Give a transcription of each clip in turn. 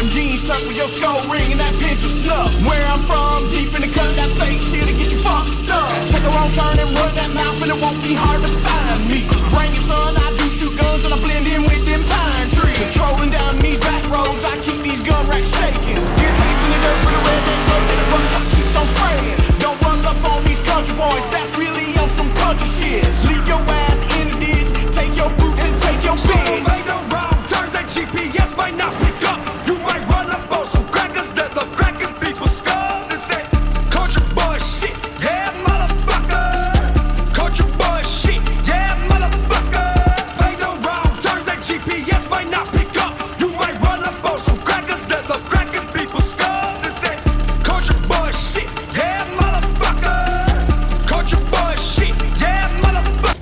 jeans tucked with your skull ring and that pinch of snuff. Where I'm from, deep in the cut, that fake shit'll get you fucked up. Take a wrong turn and run that mouth and it won't be hard to find me. Bring it, son, I do shoot guns and I blend in with them pine trees. Patrolling down these back roads, I keep these gun racks shaking. Get chasing the dirt for the red days, look in the brush, I keep on spraying. Don't run up on these country boys, that's really on some country shit. Leave your ass in the ditch, take your boots and take your bitch. Ain't no wrong turns that GPS might not pick up. You might run up on some crackers that love cracking people's skulls and say, country boy shit, yeah motherfucker. Country boy shit, yeah motherfucker. Ain't no wrong turns that GPS might not pick up. You might run up on some crackers that love cracking people's skulls and say, country boy shit, yeah motherfucker. Country boy shit, yeah motherfucker.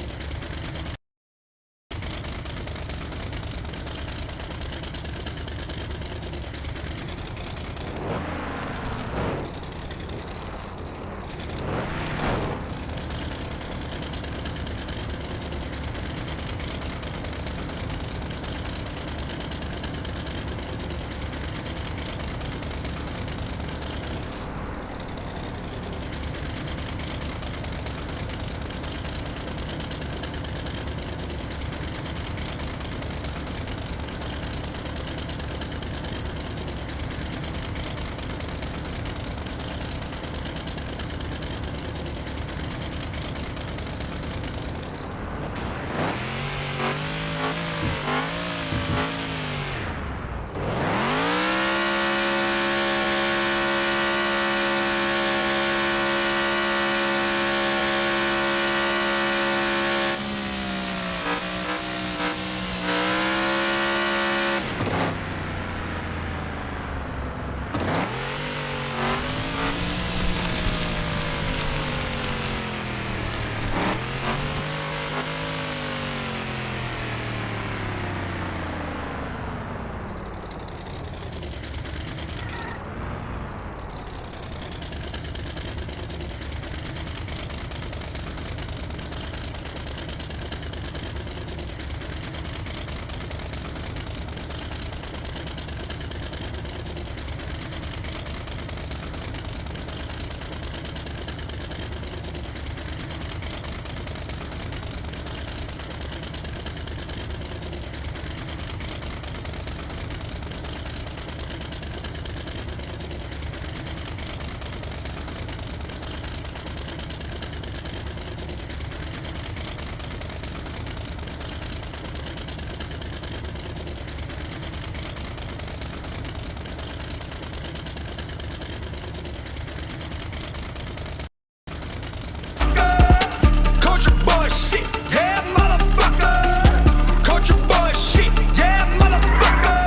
Country boy shit, yeah motherfucker. Country boy shit, yeah motherfucker.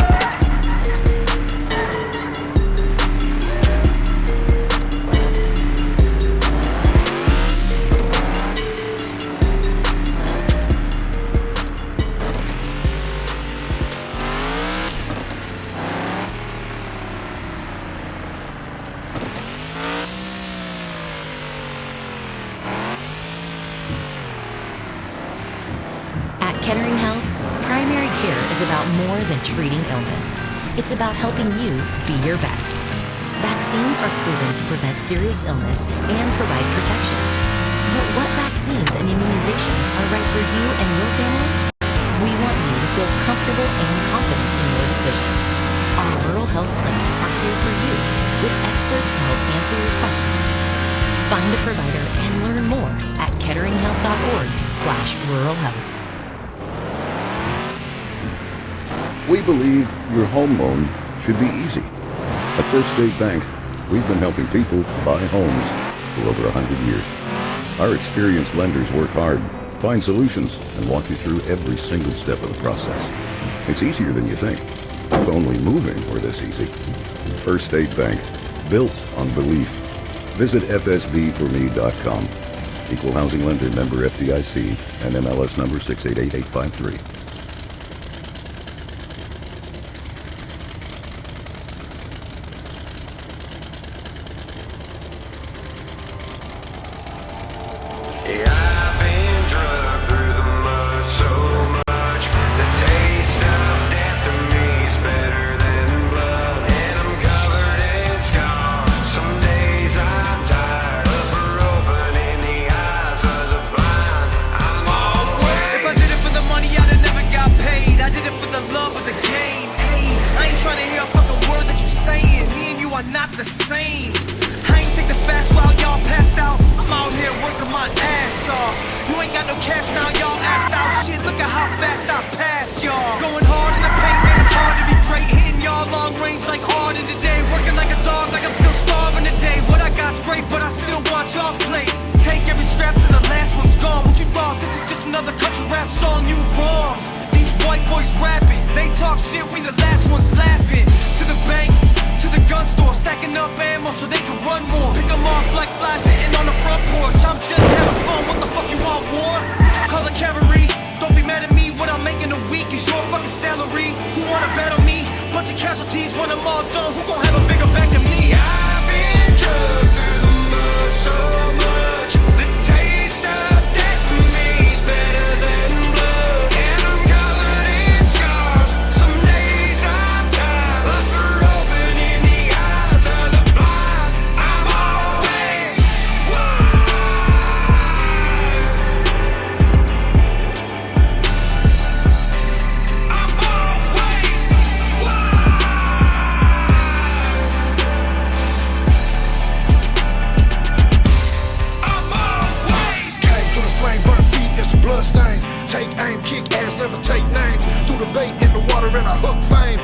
At Kettering Health, primary care is about more than treating illness. It's about helping you be your best. Vaccines are proven to prevent serious illness and provide protection. But what vaccines and immunizations are right for you and your family? We want you to feel comfortable and confident in your decision. Our rural health clinics are here for you, with experts to help answer your questions. Find a provider and learn more at ketteringhealth.org/ruralhealth. We believe your home loan should be easy. At First State Bank, we've been helping people buy homes for over 100 years. Our experienced lenders work hard, find solutions, and walk you through every single step of the process. It's easier than you think. If only moving were this easy. First State Bank, built on belief. Visit fsbforme.com. Equal housing lender, member FDIC, and MLS number 688853. are not the same. I ain't take the fast route, y'all passed out. I'm out here working my ass off. You ain't got no cash now, y'all assed out. Shit, look at how fast I passed y'all. Going hard in the paint, man, it's hard to be great. Hitting y'all long range like hard in the day. Working like a dog, like I'm still starving today. What I got's great, but I still want y'all's plate. Take every scrap till the last one's gone. What you thought? This is just another country rap song, you wrong. These white boys rapping, they talk shit, we the last ones laughing. To the bank, to the gun store, stacking up ammo so they can run more. Pick them off like flies sitting on the front porch. I'm just having fun, what the fuck you want, war? Call the cavalry, don't be mad at me. What I'm making a week is your fucking salary. Who wanna battle me? Bunch of casualties, when I'm all done, who gon' have a bigger back than me? I've been drugged through the mud so much. The taste of death for me is better than blood. And I'm covered in scars. Some days I'm tired, but for opening the eyes of the blind, I'm always wild. I'm always wild. I'm always Came through the flame, burnt feet and some blood stains. Take aim, kick ass, never take names. Through the bait in the water and I hook fame.